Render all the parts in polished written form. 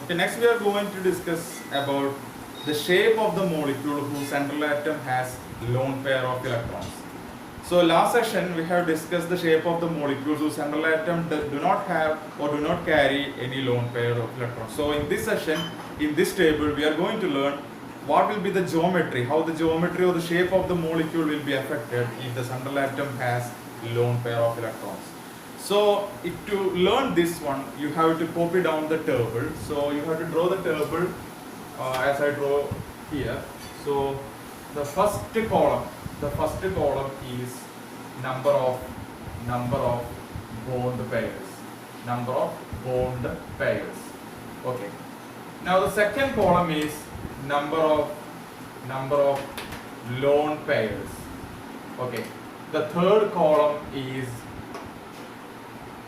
Okay, next we are going to discuss about the shape of the molecule whose central atom has lone pair of electrons. So last session we have discussed the shape of the molecules whose central atom do not have or do not carry any lone pair of electrons. So in this session, in this table, we are going to learn what will be the geometry, how the geometry or the shape of the molecule will be affected if the central atom has lone pair of electrons. So to learn this one, you have to copy down the table. So you have to draw the table as I draw here. So the first column is number of bond pairs. Number of bond pairs. Okay. Now the second column is number of lone pairs. Okay. The third column is,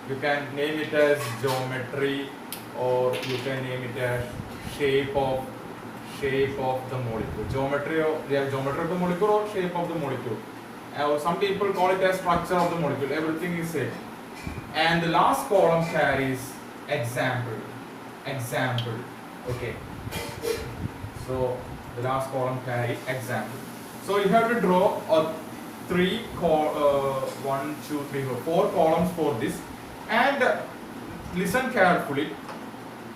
you can name it as geometry, or you can name it as shape of the molecule. Geometry of the molecule or shape of the molecule. Some people call it as structure of the molecule. Everything is same. And the last column carries example. Okay. So the last column carries example. So you have to draw four columns for this. And listen carefully.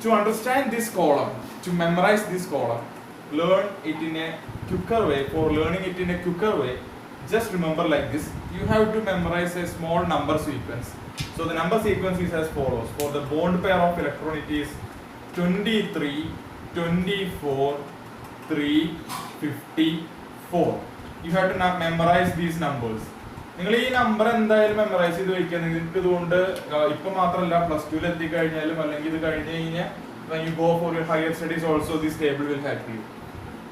To understand this column, to memorize this column, learn it in a quicker way. For learning it in a quicker way, just remember like this. You have to memorize a small number sequence. So the number sequence is as follows. For the bond pair of electron, it is 23, 24, 3, 54. You have to memorize these numbers. നിങ്ങൾ ഈ number എന്തായാലും memorise ചെയ്ത് വയ്ക്കുക. നിങ്ങൾക്ക് ഇതുകൊണ്ട് ഇപ്പം മാത്രമല്ല plus ടുവിൽ എത്തിക്കഴിഞ്ഞാലും അല്ലെങ്കിൽ ഇത് കഴിഞ്ഞ് കഴിഞ്ഞാൽ you go for your higher studies also this table will help you.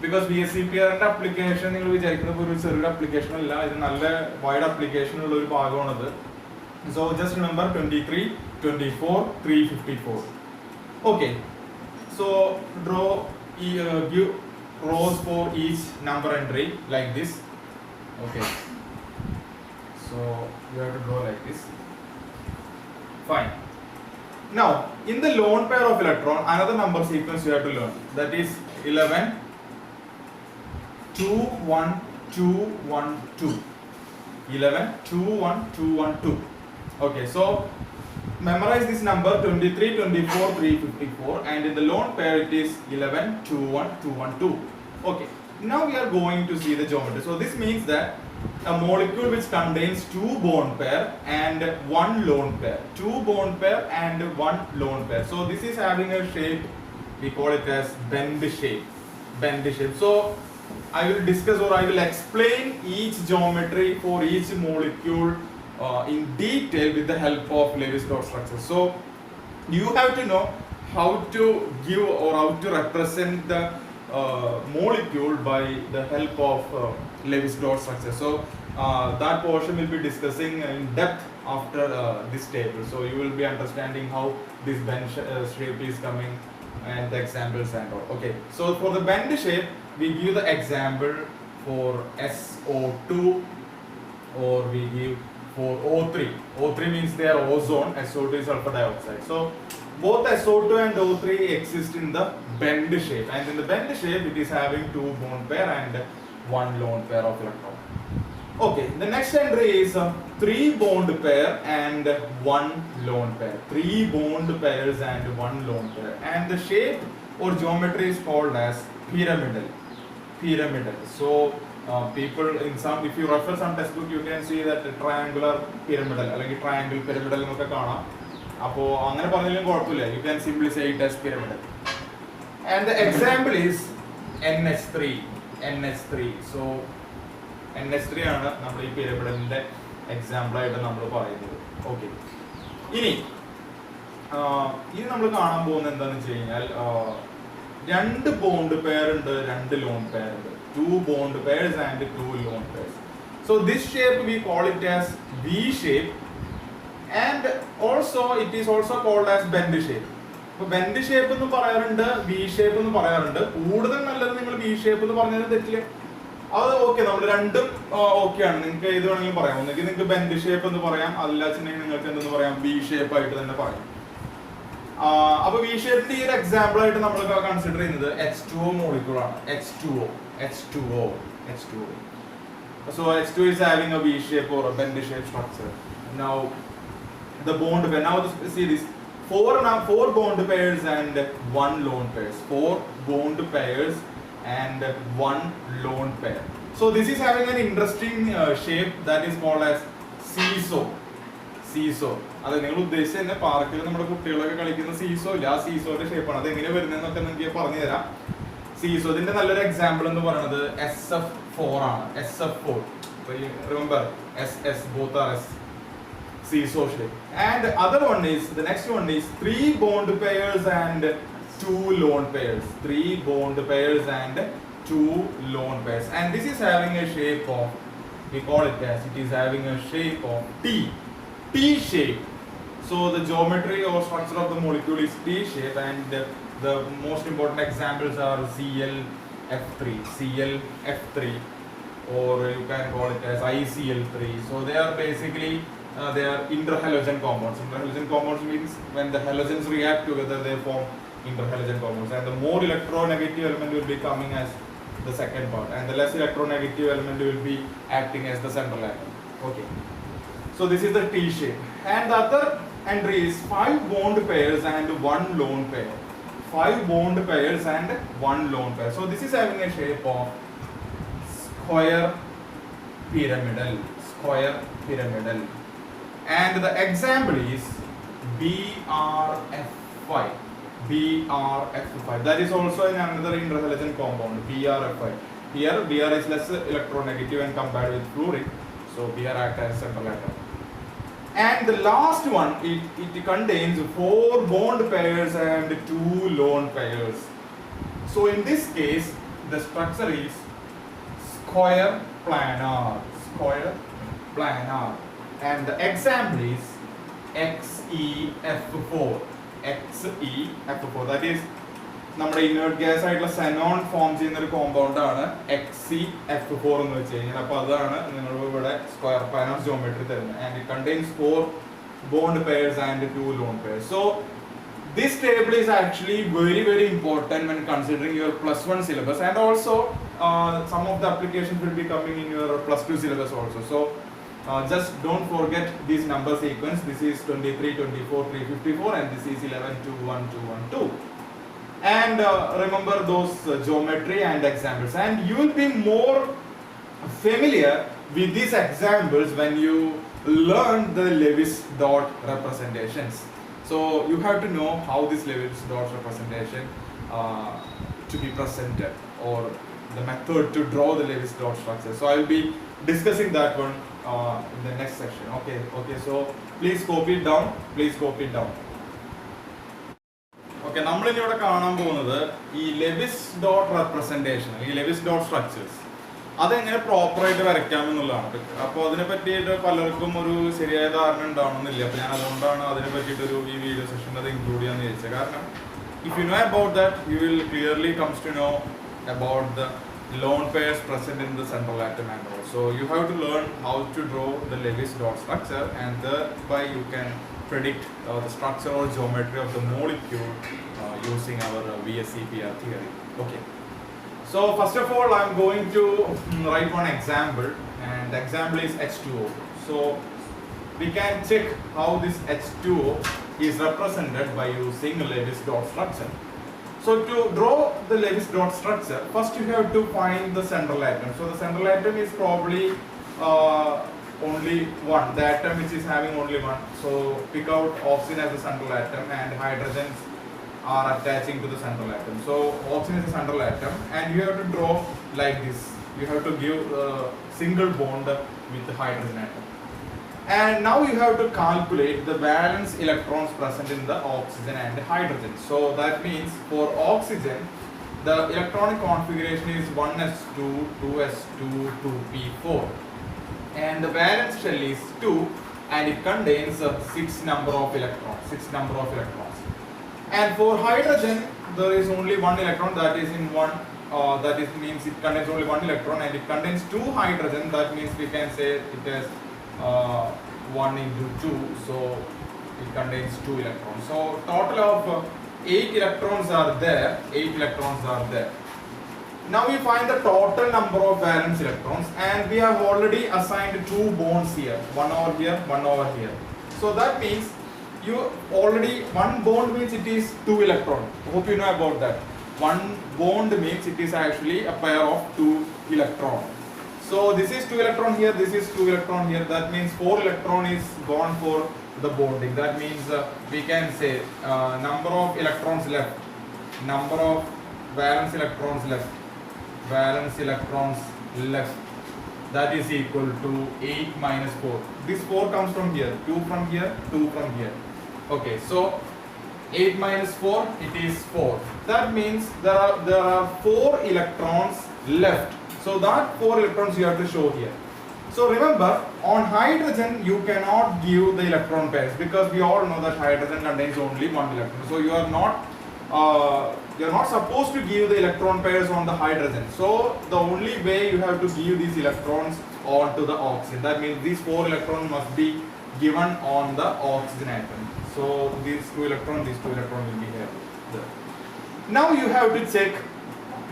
Because VSCPRന്റെ അപ്ലിക്കേഷൻ നിങ്ങൾ വിചാരിക്കുന്നത് ഒരു ചെറിയ അപ്ലിക്കേഷൻ അല്ല, ഇത് നല്ല വൈഡ് അപ്ലിക്കേഷൻ ഉള്ള ഒരു ഭാഗമാണത്. So just remember 23, 24, 354. Okay. So give rows for each number entry like this. Okay. So you have to draw like this. Fine. Now, in the lone pair of electron, another number sequence you have to learn. That is 11, 2, 1, 2, 1, 2. 11, 2, 1, 2, 1, 2. Okay, so memorize this number 23, 24, 354, and in the lone pair it is 11, 2, 1, 2, 1, 2. Okay, now we are going to see the geometry. So this means that a molecule which contains two bond pair and one lone pair. Two bond pair and one lone pair. So this is having a shape, we call it as bend shape. So I will discuss or I will explain each geometry for each molecule in detail with the help of Lewis-Dot structure. So you have to know how to give or how to represent the molecule by the help of Lewis-Dot structure. So that portion will be discussing in depth after this table. So you will be understanding how this bend shape is coming and the examples and all. Okay. So for the bend shape, we give the example for SO2, or we give for O3. O3 means they are ozone. SO2 is sulfur dioxide. So both SO2 and O3 exist in the bend shape, and in the bend shape it is having two bond pair and one lone pair of electron. Okay, the next entry is three bond pair and one lone pair. Three bond pairs and one lone pair, and the shape or geometry is called as pyramidal. So people in some, if you refer some textbook, you can see that triangular pyramidal, like triangle pyramidal എന്നൊക്കെ കാണാം. അപ്പോൾ അങ്ങനെ പറഞ്ഞാലും കുഴപ്പമില്ല, you can simply say it as pyramidal. And the example is NH3. So NH3 ആണ് നമ്മൾ ഈ pyramidalന്റെ example ആയിട്ട് നമ്മൾ പറയുന്നത്. ഓക്കെ, ഇനി നമ്മൾ കാണാൻ പോകുന്നത് എന്താണെന്ന് വെച്ച് കഴിഞ്ഞാൽ രണ്ട് ബോണ്ട് പെയർ ഉണ്ട്, രണ്ട് ലോൺ പെയർ ഉണ്ട്. Two bond pairs and two lone pairs. So this shape we call it as V shape, and also it is also called as bend shape. So bend shape എന്ന് പറയാറുണ്ട്, V shape എന്ന് പറയാറുണ്ട്. കൂടുതൽ നല്ലത് നിങ്ങൾ V shape എന്ന് പറഞ്ഞാൽ തെറ്റില്ല. അത് ഓക്കെ, നമ്മൾ രണ്ടും ഓക്കെ ആണ്. നിങ്ങൾക്ക് ഏത് വേണമെങ്കിലും പറയാം. ഒന്നെങ്കിൽ നിങ്ങൾക്ക് ബെൻഡ് ഷേപ്പ് എന്ന് പറയാം, അതല്ലാന്നുണ്ടെങ്കിൽ നിങ്ങൾക്ക് എന്തെന്ന് പറയാം, V ഷേപ്പ് ആയിട്ട് തന്നെ പറയാം. അപ്പോൾ വി ഷേപ്പിന്റെ ഈ ഒരു എക്സാമ്പിൾ ആയിട്ട് നമ്മൾ കൺസിഡർ ചെയ്യുന്നത് H2O മോളിക്യൂൾ ആണ്. H2O. So H2 is having a V shape or a bend shape structure. Now the bond pair. Now see this. Four bond pairs and one lone pair. 4 bond pairs and one lone pair. So this is having an interesting shape that is called as seesaw. അത് നിങ്ങൾ ഉദ്ദേശിച്ച തന്നെ പാർക്കിൽ നമ്മുടെ കുട്ടികളൊക്കെ കളിക്കുന്ന seesaw ഇല്ല, ആ സീസോയുടെ ഷേപ്പാണ്. അത് എങ്ങനെ വരുന്നതെന്നൊക്കെ നിങ്ങൾക്ക് പറഞ്ഞു തരാം. സീസോ ഇതിന്റെ നല്ലൊരു എക്സാമ്പിൾ എന്ന് പറയുന്നത് SF4 ആണ്. SF4. Remember SS, both are S. Seesaw shape. And other one is, the next one is 3 bond pairs and 2 lone pairs. 3 bond pairs and 2 lone pairs. And this is having a shape of, we call it as, it is having a shape of T shape. So the geometry or structure of the molecule is T shape, and the most important examples are ClF3, or you can call it as ICl3. So they are basically they are interhalogen compounds. Interhalogen compounds means when the halogens react together, they form interhalogen compounds, and the more electronegative element will be coming as the second part, and the less electronegative element will be acting as the central atom. Okay, so this is the T shape. And the other entry is 5 bond pairs and 1 lone pair. 5 bond pairs and 1 lone pair. So this is having a shape of square pyramidal. And the example is BRF5. That is also another interhalogen compound, BRF5. Here Br is less electronegative when compared with fluorine, so Br acts as central atom. And the last one, it contains 4 bond pairs and 2 lone pairs. So in this case, the structure is square planar. And the example is XeF4. That is നമ്മുടെ inert gas ആയിട്ടുള്ള Zenon form ചെയ്യുന്ന ഒരു compound ആണ് XeF4 എന്ന് വെച്ച് കഴിഞ്ഞാൽ. അപ്പോൾ അതാണ് നിങ്ങൾ ഇവിടെ സ്ക്വയർ പ്ലാനർ ജിയോമെട്രി തരുന്നത്. And it contains 4 bond pairs and 2 lone pairs. So this table is actually very important when considering your +1 syllabus, and also some of the applications will be coming in your +2 syllabus also. So just don't forget this number sequence. This is 23, 24, 354, and this is 11, 2, 1, 2, 1, 2. And remember those geometry and examples, and you will be more familiar with these examples when you learn the Lewis dot representations. So you have to know how this Lewis dot representation to be presented, or the method to draw the Lewis dot structure. So I will be discussing that one in the next section. Okay, so please copy it down. Okay, നമ്മൾ ഇനി ഇവിടെ കാണാൻ പോകുന്നത് ഈ Lewis dot representation, ഈ Lewis dot structures അതെങ്ങനെ പ്രോപ്പറായിട്ട് വരയ്ക്കാമെന്നുള്ളതാണ്. അപ്പോൾ അതിനെ പറ്റിയിട്ട് പലർക്കും ഒരു ശരിയായ ധാരണ ഉണ്ടാവണമെന്നില്ല. അപ്പോൾ ഞാൻ അതുകൊണ്ടാണ് അതിനെ പറ്റിയിട്ടൊരു ഈ വീഡിയോ സെഷൻ അത് ഇൻക്ലൂഡ് ചെയ്യാന്ന് ചോദിച്ചത്. കാരണം if you know about that, you will clearly comes to know about the lone pairs present in the central atom and all. So you have to learn how to draw the Lewis dot structure, and thereby you can predict the structure or geometry of the molecule using our VSEPR theory. Okay. So first of all, I am going to write one example, and the example is H2O. So we can check how this H2O is represented by using Lewis dot structure. So to draw the Lewis dot structure, first you have to find the central atom. So the central atom is probably only one, the atom which is having only one. So pick out oxygen as the central atom, and hydrogens are attaching to the central atom. So oxygen is the central atom, and you have to draw like this. You have to give a single bond with the hydrogen atom. And now you have to calculate the valence electrons present in the oxygen and the hydrogen. So that means for oxygen, the electronic configuration is 1s2, 2s2, 2p4, and the valence shell is 2, and it contains 6 number of electrons. And for hydrogen, there is only one electron, that is in one. That is means it contains only one electron, and it contains 2 hydrogen. That means we can say it has 1 into 2, so It contains 2 electrons. So total of 8 electrons are there. 8 electrons are there. Now we find the total number of valence electrons, and we have already assigned 2 bonds here. One over here, one over here. So that means you already, one bond means it is 2 electrons. Hope you know about that. One bond means it is actually a pair of 2 electrons. So this is 2 electron here, this is 2 electron here. That means 4 electron is gone for the bonding. That means we can say number of electrons left, number of valence electrons left, valence electrons left, that is equal to 8 minus 4. This 4 comes from here, 2 from here, 2 from here. Okay, so 8 minus 4, it is 4. That means there are 4 electrons left. So that 4 electrons you have to show here. So remember, on hydrogen you cannot give the electron pairs, because we all know that hydrogen contains only 1 electron. So you are not supposed to give the electron pairs on the hydrogen. So the only way you have to give these electrons onto the oxygen. That means these 4 electrons must be given on the oxygen atom. So these 2 electrons will be here. Now you have to check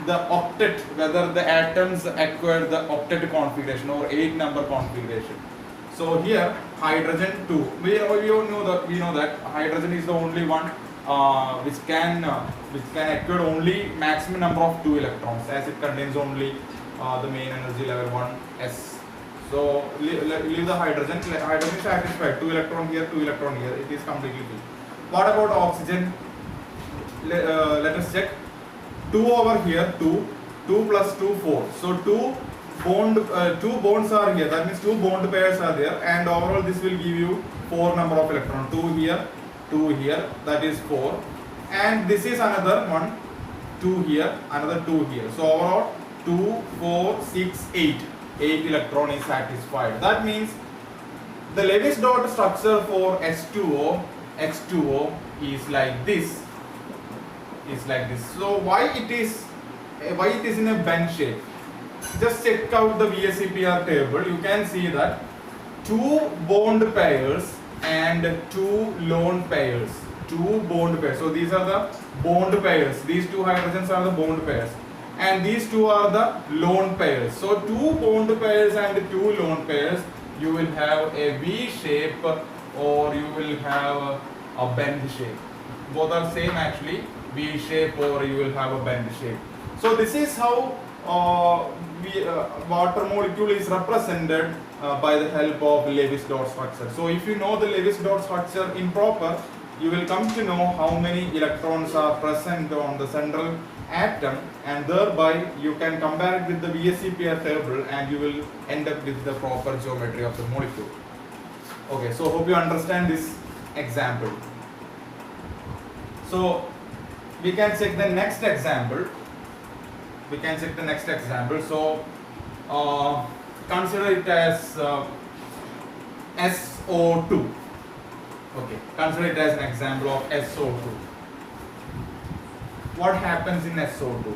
the octet, whether the atoms acquire the octet configuration or 8 number configuration. So here hydrogen 2. We know that hydrogen is the only one which can acquire only maximum number of 2 electrons, as it contains only the main energy level 1 s. So leave the hydrogen. Hydrogen is satisfied. 2 electron here, 2 electron here. It is completely filled. What about oxygen? Let us check. 2 over here, 2 plus 2, 4. So 2 bonds are here. That means 2 bond pairs are there, and overall this will give you 4 number of electrons. 2 here, 2 here. That is 4. And this is another one. 2 here, another 2 here. So overall 2, 4, 6, 8. 8 electron is satisfied. That means the Lewis dot structure for H2O is like this. So why it is in a bend shape? Just check out the VSEPR table. You can see that 2 bond pairs and 2 lone pairs. 2 bond pairs. So these are the bond pairs. These 2 hydrogens are the bond pairs, and these 2 are the lone pairs. So 2 bond pairs and 2 lone pairs, you will have a V shape or you will have a bend shape. Both are same actually, V shape or you will have a bend shape. So this is how water molecule is represented by the help of Lewis dot structure. So if you know the Lewis dot structure improper, you will come to know how many electrons are present on the central atom, and thereby you can compare it with the VSEPR table and you will end up with the proper geometry of the molecule. Okay, so hope you understand this example. So we can check the next example. So consider it as SO2. Okay, consider it as an example of SO2. What happens in SO2?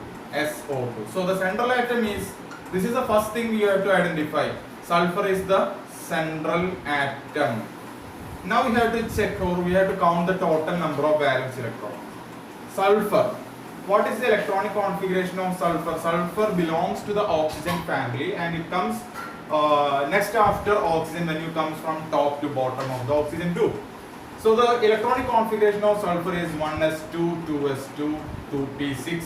So the central atom is, this is the first thing you have to identify. Sulfur is the central atom. Now we have to check, or we have to count the total number of valence electrons. Sulfur. What is the electronic configuration of sulfur? Sulfur belongs to the oxygen family, and it comes next after oxygen when you comes from top to bottom of the oxygen group. So the electronic configuration of sulfur is 1s2, 2s2, 2p6,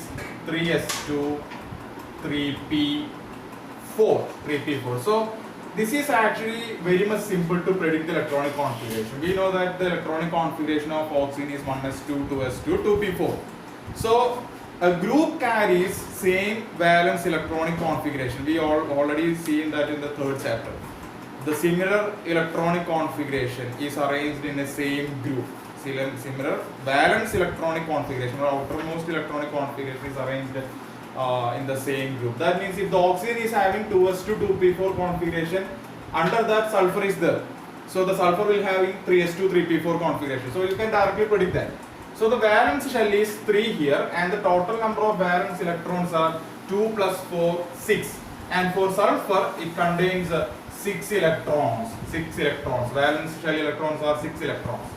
3s2, 3p4. So this is actually very much simple to predict the electronic configuration. We know that the electronic configuration of oxygen is 1s2, 2s2, 2p4. So a group carries same valence electronic configuration. We already seen that in the 3rd chapter. The similar electronic configuration is arranged in the same group. Similar valence electronic configuration or outermost electronic configuration is arranged in the same group. That means if the oxygen is having 2s2, 2p4 configuration, under that sulfur is there. So the sulfur will have 3s2, 3p4 configuration. So you can directly predict that. So the valence shell is 3 here, and the total number of valence electrons are 2 plus 4, 6. And for sulfur, it contains 6 electrons. Valence shell electrons are 6 electrons.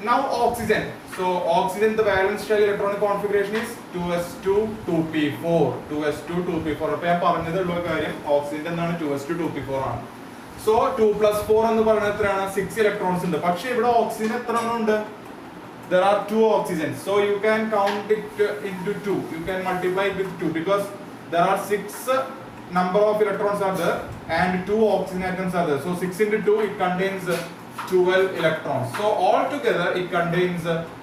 Now oxygen. So oxygen, the valence shell electronic configuration is 2s2 2p4. 2s2 2p4. അപ്പോൾ ഞാൻ പറഞ്ഞതുള്ള കാര്യം oxygen എന്താണ് 2s2 2p4 ആണ്. So 2 plus 4 എന്ന് പറയുന്നത് എത്രയാണ്? 6 electrons ഉണ്ട്. പക്ഷേ ഇവിടെ ഓക്സിജൻ എത്ര എണ്ണം ഉണ്ട്? There are 2 oxygens. So you can count it into 2. You can multiply it with 2 because there are 6 number of electrons are there and 2 oxygen atoms are there. So 6 into 2 it contains 12 electrons. So altogether it contains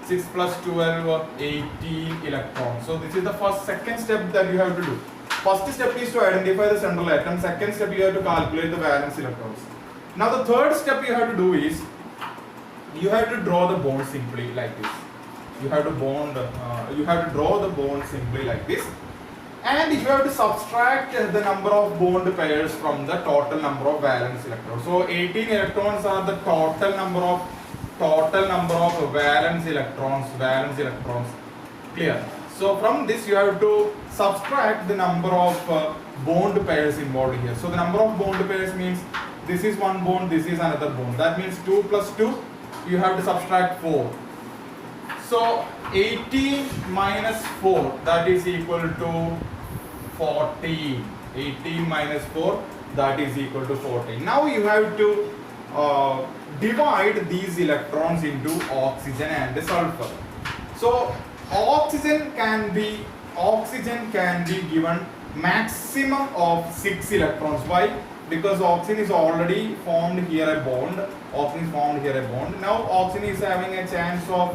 6 plus 12 18 electrons. So this is the second step that you have to do. First step is to identify the central atom. Second step you have to calculate the valence electrons. Now the third step you have to do is you have to draw the bond simply like this. You have to draw the bond simply like this. And you have to subtract the number of bond pairs from the total number of valence electrons. So 18 electrons are the total number of valence electrons. Clear? So from this you have to subtract the number of bond pairs involved here. So the number of bond pairs means this is one bond, this is another bond. That means 2 plus 2, you have to subtract 4. So 18 minus 4, that is equal to 14. 18 minus 4, that is equal to 14. Now you have to divide these electrons into oxygen and sulfur. So oxygen can be given maximum of 6 electrons. Why? Because oxygen is already formed here a bond. Now oxygen is having a chance of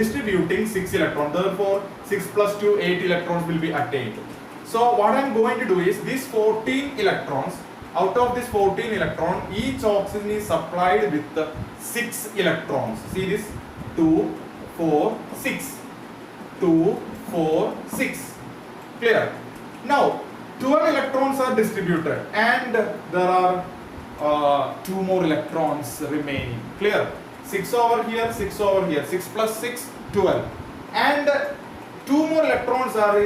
distributing 6 electrons. Therefore 6 plus 2, 8 electrons will be attained. So what I am going to do is these 14 electrons, out of this 14 electron, each oxygen is supplied with 6 electrons. See this? 2, 4, 6. 2, 4, 6. Clear? Now 12 electrons are distributed and there are 2 more electrons remaining. Clear? 6 over here, 6 over here. 6 plus 6, 12. And 2 more electrons are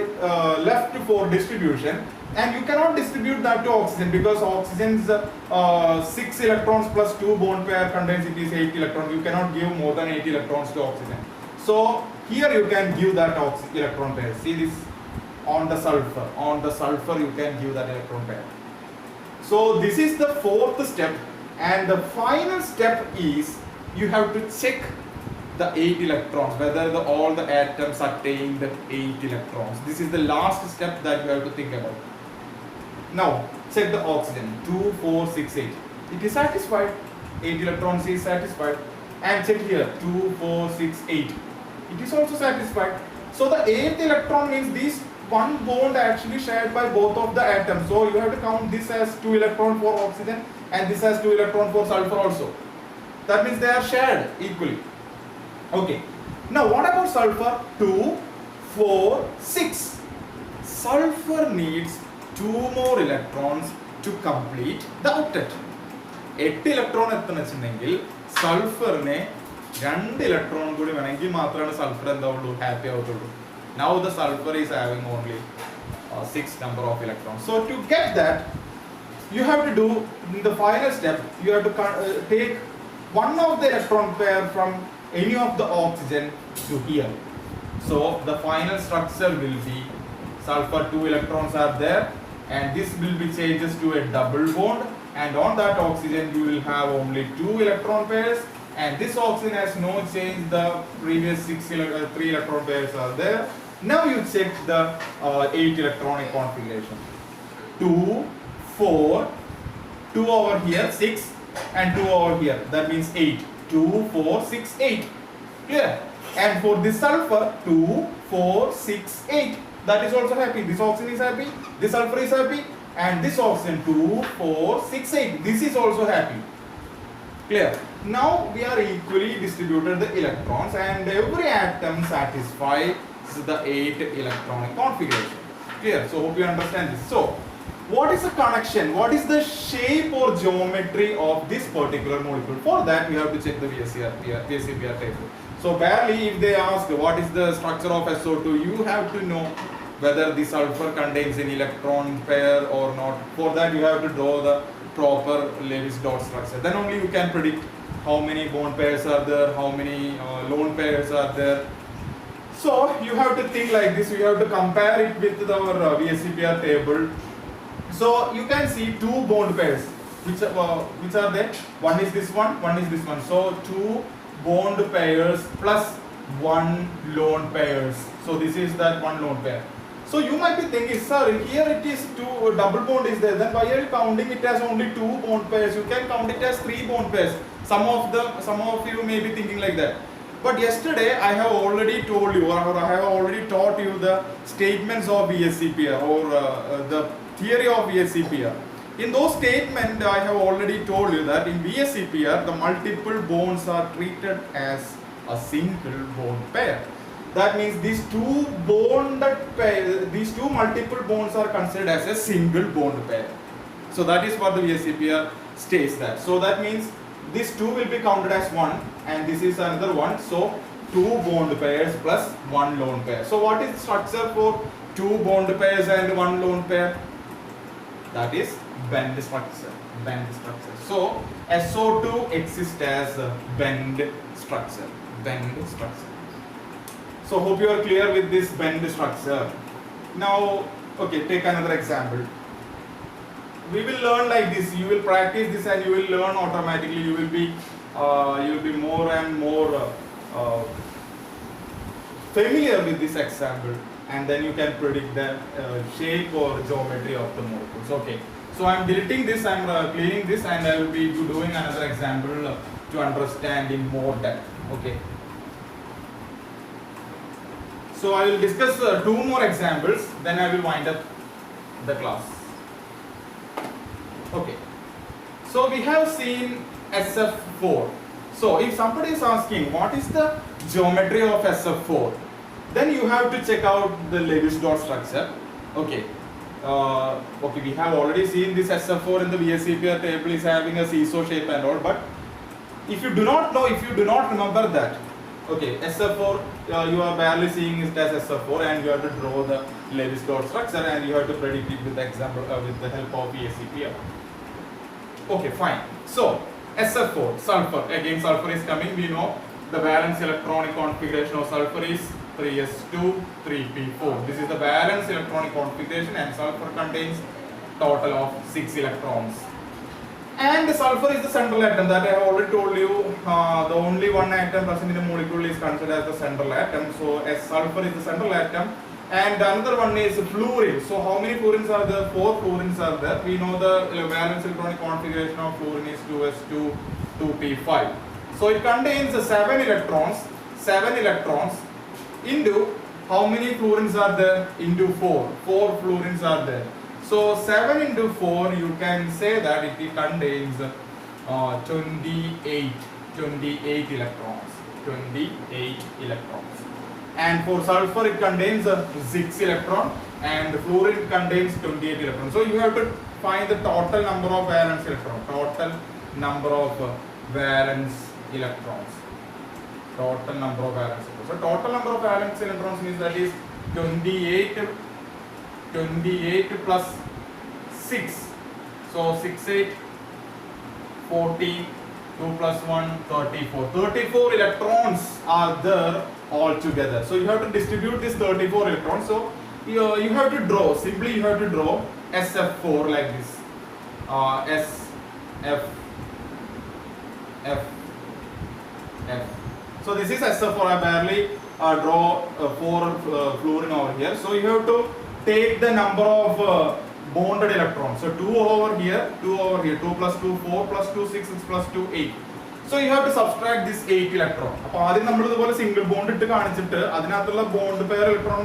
left for distribution, and you cannot distribute that to oxygen because oxygen's 6 electrons plus 2 bond pair contains it is 8 electrons. You cannot give more than 8 electrons to oxygen. So here you can give that electron pair. See this on the sulfur. On the sulfur you can give that electron pair. So this is the fourth step, and the final step is you have to check the 8 electrons, whether all the atoms attained 8 electrons. This is the last step that you have to think about. Now check the oxygen. 2, 4, 6, 8. It is satisfied. 8 electrons is satisfied. And check here. 2, 4, 6, 8. It is also satisfied. So the 8th electron means this one bond actually shared by both of the atoms. So you have to count this as 2 electron for oxygen and this as 2 electron for sulfur also. That means they are shared equally. Okay. Now what about sulfur? 2, 4, 6. Sulfur needs 2 more electrons to complete the octet. 8 electron എത്തണമെങ്കിൽ സൾഫറിനെ 2 electron കൂടി വേണമെങ്കിൽ മാത്രമാണ് sulphur എന്താവുള്ളൂ happy ആവത്തുള്ളൂ. Now the sulfur is having only 6 number of electrons. So to get that, you have to do in the final step. You have to take one of the electron pair from any of the oxygen to here. So the final structure will be sulfur 2 electrons are there, and this will be changes to a double bond, and on that oxygen you will have only 2 electron pairs, and this oxygen has no change. The previous 3 electron pairs are there. Now you check the 8 electronic configuration. 2, 4, 2 over here 6, and 2 over here. That means 8. 2, 4, 6, 8. Clear? And for this sulfur 2, 4, 6, 8. That is also happy. This oxygen is happy. This sulfur is happy. And this oxygen 2, 4, 6, 8. This is also happy. Clear? Now we are equally distributed the electrons, and every atom satisfies the 8 electronic configuration. Clear? So hope you understand this. So what is the connection? What is the shape or geometry of this particular molecule? For that we have to check the VSEPR table. So barely if they ask what is the structure of SO2, you have to know whether the sulfur contains an electron pair or not. For that you have to draw the proper Lewis dot structure. Then only you can predict how many bond pairs are there, how many lone pairs are there. So you have to think like this, you have to compare it with our VSEPR table. So you can see two bond pairs, which are there? One is this one is this one. So two bond pairs plus one lone pairs. So this is that one lone pair. So you might be thinking, sir, here it is two double bond is there. Then why are you counting it as only two bond pairs? You can count it as three bond pairs. Some of you may be thinking like that. But yesterday I have already told you, or I have already taught you the statements of VSEPR or the theory of VSEPR. In those statements, I have already told you that in VSEPR, the multiple bonds are treated as a single bond pair. That means these two multiple bonds are considered as a single bond pair. So that is what the VSEPR states that. So that means this two will be counted as one, and this is another one. So two bond pairs plus one lone pair. So what is the structure for two bond pairs and one lone pair? That is bend structure. Bend structure. So SO2 exists as a bend structure. Bend structure. So hope you are clear with this bend structure. Now, okay, take another example. We will learn like this. You will practice this and you will learn automatically. You will be more and more familiar with this example, and then you can predict the shape or geometry of the molecules. Okay. So I am deleting this. I am cleaning this, and I will be doing another example to understand in more depth. Okay. So I will discuss two more examples, then I will wind up the class. Okay. So we have seen SF4. So if somebody is asking what is the geometry of SF4, then you have to check out the Lewis dot structure. Okay. Okay, we have already seen this SF4 in the VSEPR table is having a seesaw shape and all, but if you do not know, if you do not remember that, okay, SF4, you are barely seeing it as SF4, and you have to draw the Lewis dot structure, and you have to predict it with the example with the help of VSEPR. Okay, fine. So SF4, sulfur. Again, sulfur is coming. We know the valence electronic configuration of sulfur is 3s2, 3p4. This is the valence electronic configuration, and sulfur contains total of 6 electrons. And the sulfur is the central atom that I have already told you. The only one atom present in the molecule is considered as the central atom. So as sulfur is the central atom, and another one is fluorine. So how many fluorines are there? 4 fluorines are there. We know the valence electronic configuration of fluorine is 2s2, 2p5. So it contains 7 electrons. 7 electrons into how many fluorines are there? Into 4. 4 fluorines are there. So 7 into 4, you can say that it contains 28 electrons. 28 electrons. And for sulfur, it contains 6 electrons, and fluorine contains 28 electrons. So you have to find the total number of valence electrons. Total number of valence electrons. Total number of valence electrons. So total number of valence electrons means that is 28 plus 6. So 6, 8, 40, 2 plus 1, 34. 34 electrons are there all together. So you have to distribute this 34 electrons. So you have to draw, simply you have to draw SF4 like this. S, F, F, F. So this is SF4. I barely draw 4 fluorine over here. So you have to take the number of bonded electrons. So 2 over here, 2 over here, 2 plus 2, 4 plus 2, 6, 6 plus 2, 8. So you have to subtract this 8 electron. So we have single bond to bond pair electron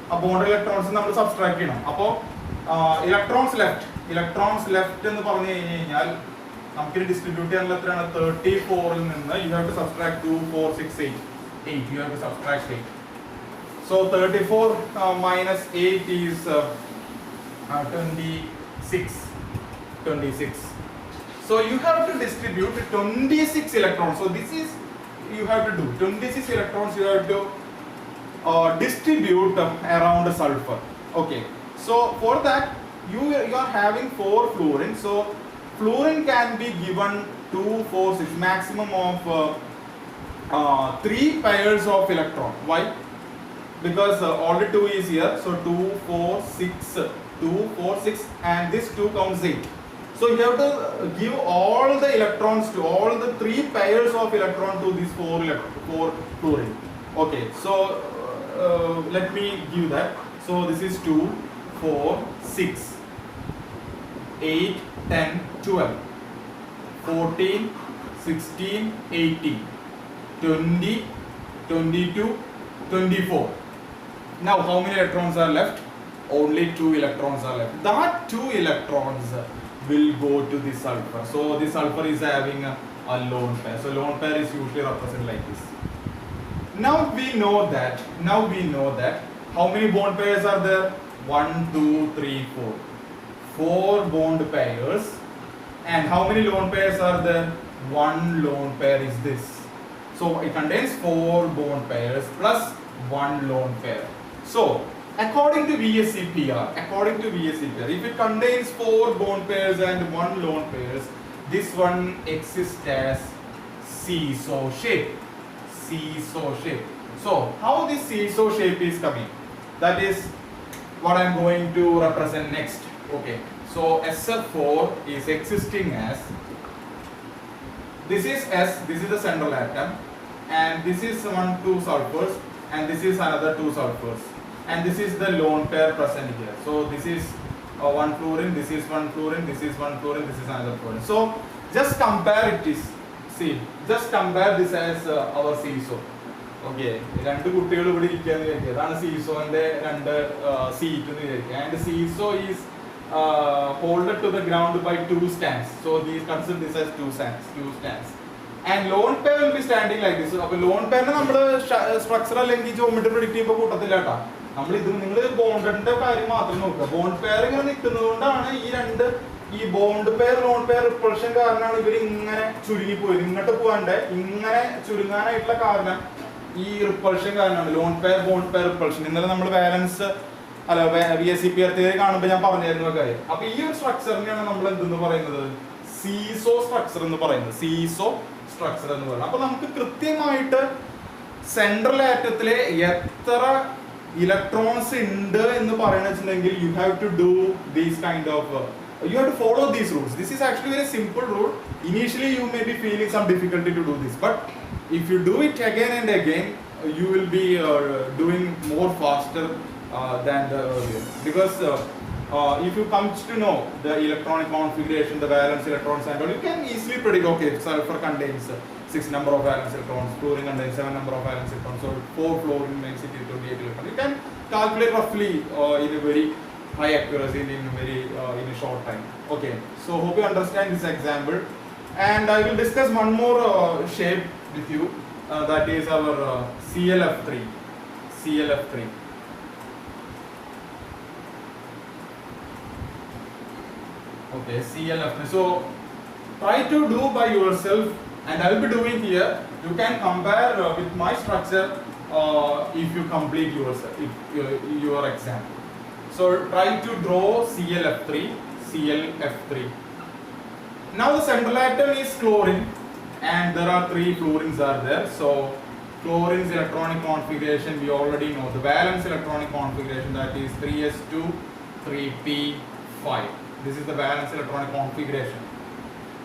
bond electrons subtract. So electrons left in the distribute 34 you have to subtract 2, 4, 6, 8. 8. You have to subtract 8. So 34 minus 8 is 26. So you have to distribute 26 electrons. So this is you have to do 26 electrons. You have to distribute around sulfur. Okay. So for that you are having 4 fluorine. So fluorine can be given 2, 4, 6, maximum of 3 pairs of electron. Why? Because only 2 is here, so 2, 4, 6, 2, 4, 6, and this 2 counts 8. So you have to give all the electrons to all the 3 pairs of electron to these 4 fluorine. Okay, so let me give that. So this is 2, 4, 6, 8, 10, 12, 14, 16, 18, 20, 22, 24. Now how many electrons are left? Only 2 electrons are left. That 2 electrons will go to the sulfur. So the sulfur is having a lone pair. So lone pair is usually represented like this. Now we know that how many bond pairs are there? 1, 2, 3, 4. 4 bond pairs. And how many lone pairs are there? 1 lone pair is this. So it contains 4 bond pairs plus 1 lone pair. So according to VSEPR, if it contains 4 bond pairs and 1 lone pairs, this one exists as seesaw shape. So how this seesaw shape is coming? That is what I am going to represent next. Okay. So SF4 is existing as, this is S, this is the central atom, and this is 1, 2 sulfurs, and this is another 2 sulfurs, and this is the lone pair present here. So this is 1 fluorine, this is 1 fluorine, this is 1 fluorine, this is another fluorine. So just compare it is, see, just compare this as our seesaw. Okay, രണ്ട് കുട്ടികൾ ഇവിടെ ഇരിക്കുകയെന്ന് വിചാരിക്കുക. അതാണ് സീസോന്റെ രണ്ട് seat എന്ന് വിചാരിക്കുക. And seesaw is holded to the ground by 2 stands. So these consider this as 2 stands. And lone pair will be standing like this. അപ്പോൾ lone pair നമ്മൾ സ്ട്രക്ചർ അല്ലെങ്കിൽ ജോമെട്രി പ്രെഡിക്റ്റ് ചെയ്യുമ്പോൾ കൂട്ടത്തില്ല കേട്ടോ. നമ്മൾ ഇത് നിങ്ങൾ ബോണ്ടിന്റെ കാര്യം മാത്രം നോക്കുക. ബോണ്ട് പെയർ ഇങ്ങനെ നിൽക്കുന്നത് കൊണ്ടാണ് ഈ bond pair lone pair repulsion കാരണമാണ് ഇവർ ഇങ്ങനെ ചുരുങ്ങി പോയത്. ഇങ്ങോട്ട് പോകാണ്ട് ഇങ്ങനെ ചുരുങ്ങാനായിട്ടുള്ള കാരണം ഈ റിപ്പൾഷൻ കാരണമാണ്. Lone pair bond pair repulsion. ഇന്നലെ നമ്മൾ ബാലൻസ് അല്ല VSEPR തിയറി കാണുമ്പോൾ ഞാൻ പറഞ്ഞിരുന്ന കാര്യം. അപ്പൊ ഈ ഒരു സ്ട്രക്ചറിനെയാണ് നമ്മൾ എന്തെന്ന് പറയുന്നത്? സീസോ സ്ട്രക്ചർ എന്ന് പറയുന്നത്. സീസോ സ്ട്രക്ചർ എന്ന് പറയുന്നത്. അപ്പൊ നമുക്ക് കൃത്യമായിട്ട് സെൻട്രൽ ആറ്റത്തിലെ എത്ര ഇലക്ട്രോൺസ് ഉണ്ട് എന്ന് പറയുന്നുണ്ടെങ്കിൽ you have to do these kind of you have to follow these rules. This is actually very simple rule. Initially you may be feeling some difficulty to do this, but if you do it again and again, you will be doing more faster than the earlier. Because if you come to know the electronic configuration, the valence electrons and all, you can easily predict, okay, sulfur contains 6 number of valence electrons, fluorine contains 7 number of valence electrons, so 4 fluorine makes it 28 electrons. You can calculate roughly in a very high accuracy in a short time. Okay, so hope you understand this example, and I will discuss one more shape with you, that is our ClF3. Okay, ClF3. So try to do by yourself, and I will be doing here. You can compare with my structure if you complete your exam. So try to draw ClF3. Now the central atom is chlorine, and there are 3 fluorines are there. So chlorine's electronic configuration we already know. The valence electronic configuration, that is 3s2 3p5. This is the valence electronic configuration.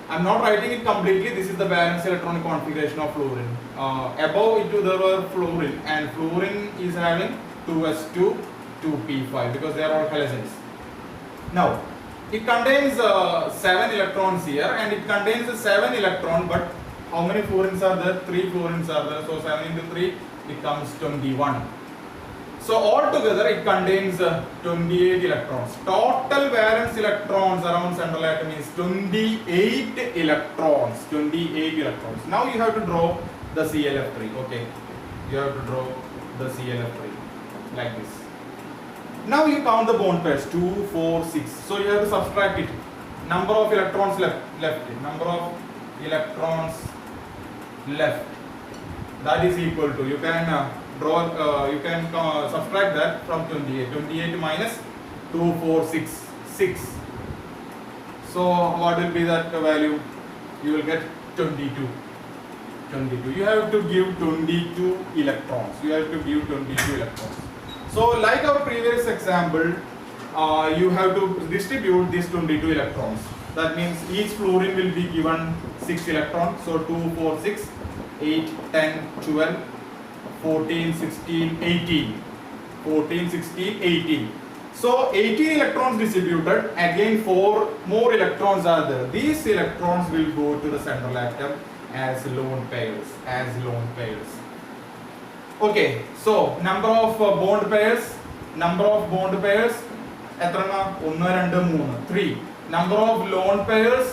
I'm not writing it completely. This is the valence electronic configuration of fluorine. Above it there were fluorine, and fluorine is having 2s2 2p5 because they are all halogens. Now it contains 7 electrons here, and it contains 7 electron, but how many fluorines are there? 3 fluorines are there. So 7 into 3 becomes 21. So altogether it contains 28 electrons. Total valence electrons around central atom is 28 electrons. Now you have to draw the ClF3. Okay, you have to draw the ClF3 like this. Now you count the bond pairs, 2, 4, 6. So you have to subtract it. Number of electrons left. Number of electrons left. That is equal to, you can subtract that from 28. 28 minus 2, 4, 6. So what will be that value? you will get 22. You have to give 22 electrons. So like our previous example, you have to distribute these 22 electrons. That means each fluorine will be given 6 electrons. So 2, 4, 6, 8, 10, 12, 14, 16, 18. 14, 16, 18. So 18 electrons distributed, again 4 more electrons are there. These electrons will go to the central atom as lone pairs. Okay, so number of bond pairs. എത്രണ്ണ 1 2 3 3. Number of lone pairs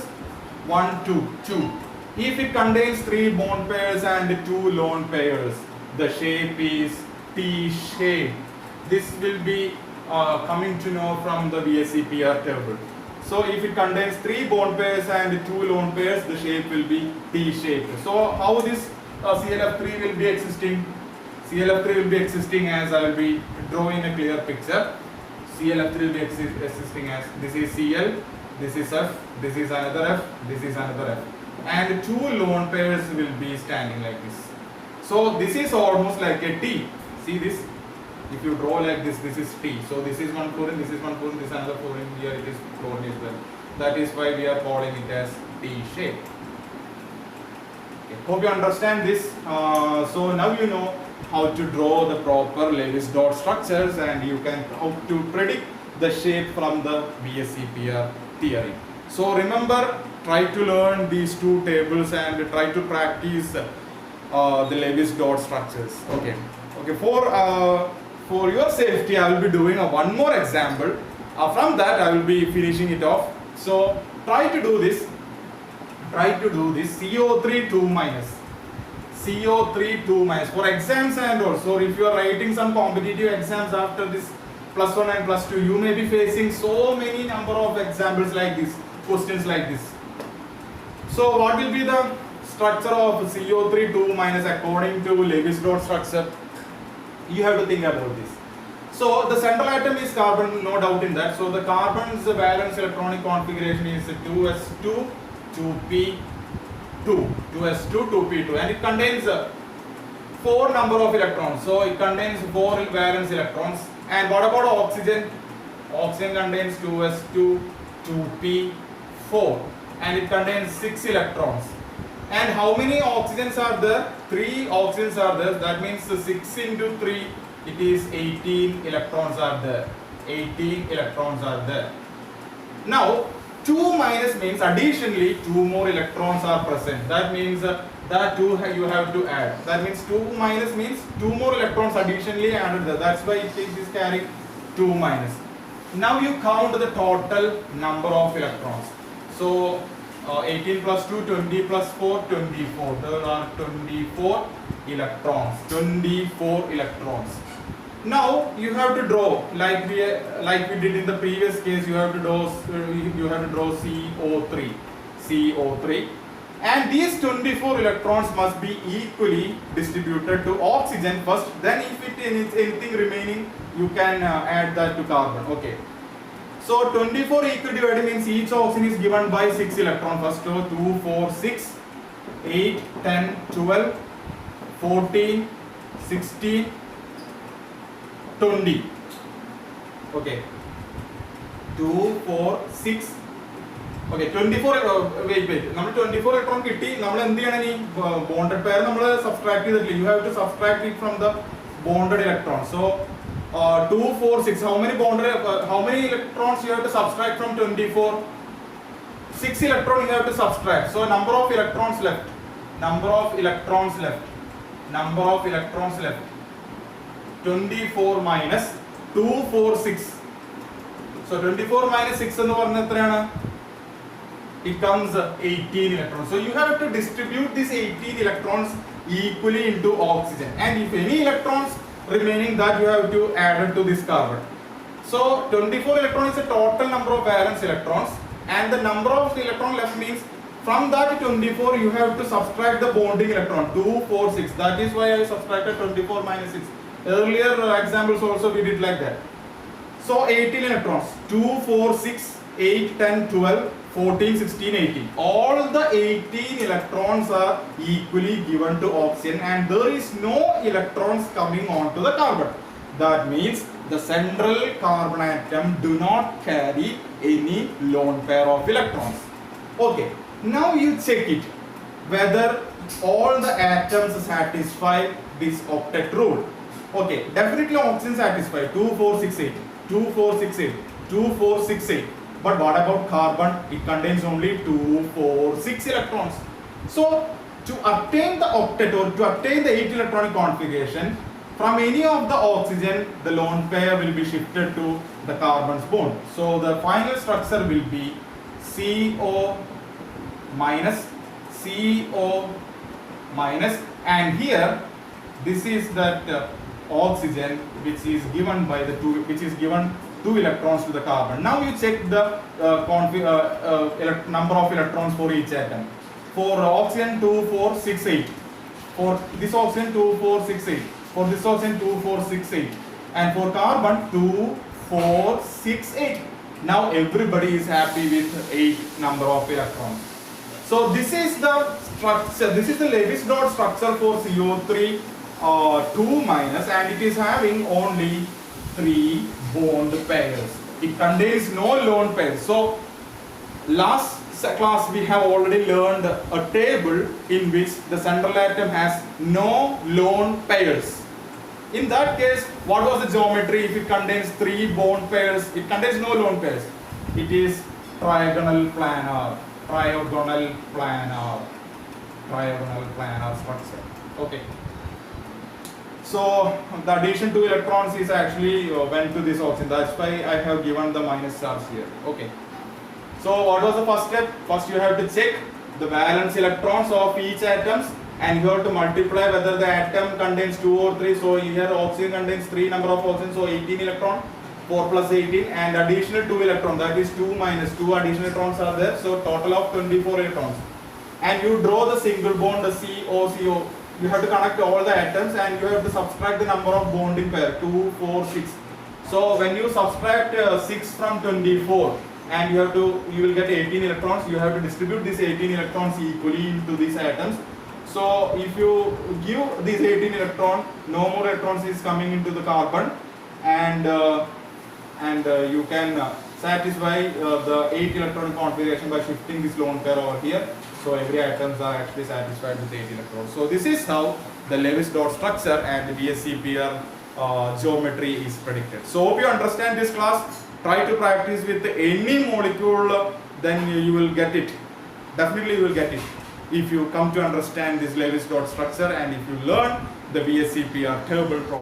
1 2 2. If it contains 3 bond pairs and 2 lone pairs, the shape is T shape. This will be coming to know from the VSEPR table. So if it contains 3 bond pairs and 2 lone pairs, the shape will be T-shaped. So how this ClF3 will be existing? ClF3 will be existing as I will be drawing a clear picture. ClF3 will be existing as this is Cl, this is F, this is another F, this is another F. And 2 lone pairs will be standing like this. So this is almost like a T. See this? If you draw like this, this is T. So this is one fluorine, this is one fluorine, this is another fluorine, here it is fluorine as well. That is why we are calling it as T shape. Okay. Hope you understand this. So now you know how to draw the proper Lewis dot structures, and you can how to predict the shape from the VSEPR theory. So remember, try to learn these 2 tables and try to practice the Lewis dot structures. Okay. For your safety, I will be doing one more example. From that, I will be finishing it off. So try to do this. CO3 2 minus. CO3 2 minus. For exams and also, if you are writing some competitive exams after this +1 and +2, you may be facing so many number of examples like this, questions like this. So what will be the structure of CO3 2 minus according to Lewis dot structure? You have to think about this. So the central atom is carbon, no doubt in that. So the carbon's valence electronic configuration is 2s2 2p2, 2s2 2p2, and it contains 4 number of electrons. So it contains 4 valence electrons. And what about oxygen? Oxygen contains 2s2 2p4, and it contains 6 electrons. And how many oxygens are there? 3 oxygens are there. That means 6 into 3, it is 18 electrons are there. 18 electrons are there. Now 2 minus means additionally 2 more electrons are present. That means that 2 you have to add. That means 2 minus means 2 more electrons additionally added there. That's why it is carrying 2 minus. Now you count the total number of electrons. So 18 plus 2, 20 plus 4, 24. There are 24 electrons. 24 electrons. Now you have to draw like we did in the previous case. You have to draw CO3. And these 24 electrons must be equally distributed to oxygen first. Then if it is anything remaining, you can add that to carbon. Okay. So 24 equal divided means each oxygen is given by 6 electrons first. So 2, 4, 6, 8, 10, 12, 14, 16, 20. Okay. 2, 4, 6. Okay, 24. Wait. Number 24 electron kitti. Number bonded pair. Number subtract it. You have to subtract it from the bonded electrons. So 2, 4, 6. How many electrons you have to subtract from 24? 6 electrons you have to subtract. So number of electrons left. 24 minus 2, 4, 6. So 24 minus 6 it comes 18 electrons. So you have to distribute these 18 electrons equally into oxygen. And if any electrons remaining, that you have to add it to this carbon. So 24 electrons is the total number of valence electrons, and the number of electron left means from that 24 you have to subtract the bonding electron 2, 4, 6. That is why I subtracted 24 minus 6. Earlier examples also we did like that. So 18 electrons, 2, 4, 6, 8, 10, 12, 14, 16, 18. All the 18 electrons are equally given to oxygen and there is no electrons coming onto the carbon. That means the central carbon atom do not carry any lone pair of electrons. Okay, now you check it whether all the atoms satisfy this octet rule. Okay, definitely oxygen satisfy 2, 4, 6, 8, 2, 4, 6, 8, 2, 4, 6, 8. But what about carbon? It contains only 2, 4, 6 electrons. So to obtain the octet or to obtain the 8 electronic configuration, from any of the oxygen, the lone pair will be shifted to the carbon's bond. So the final structure will be CO minus, CO minus, and here this is that oxygen which is given by the two, which is given 2 electrons to the carbon. Now you check the number of electrons for each atom. For oxygen 2, 4, 6, 8. For this oxygen 2, 4, 6, 8. For this oxygen 2, 4, 6, 8. And for carbon 2, 4, 6, 8. Now everybody is happy with 8 number of electrons. So this is the structure, this is the Lewis dot structure for CO3 2 minus, and it is having only 3 bond pairs. It contains no lone pairs. So last class we have already learned a table in which the central atom has no lone pairs. In that case, what was the geometry? If it contains 3 bond pairs, it contains no lone pairs. It is trigonal planar, trigonal planar, trigonal planar structure. Okay. So the addition 2 electrons is actually went to this oxygen. That's why I have given the minus charge here. Okay. So what was the first step? First you have to check the valence electrons of each atoms, and you have to multiply whether the atom contains 2 or 3. So here oxygen contains 3 number of oxygen, so 18 electron, 4 plus 18, and additional 2 electron, that is 2 minus 2 additional electrons are there, so total of 24 electrons. And you draw the single bond, the CO. You have to connect all the atoms and you have to subtract the number of bonding pair, 2, 4, 6. So when you subtract 6 from 24 and you will get 18 electrons, you have to distribute these 18 electrons equally into these atoms. So if you give these 18 electrons, no more electrons is coming into the carbon, and you can satisfy the 8 electron configuration by shifting this lone pair over here. So every atoms are actually satisfied with 8 electrons. So this is how the Lewis dot structure and the VSEPR geometry is predicted. So hope you understand this class. Try to practice with any molecule, then you will get it. Definitely you will get it if you come to understand this Lewis dot structure and if you learn the VSEPR table.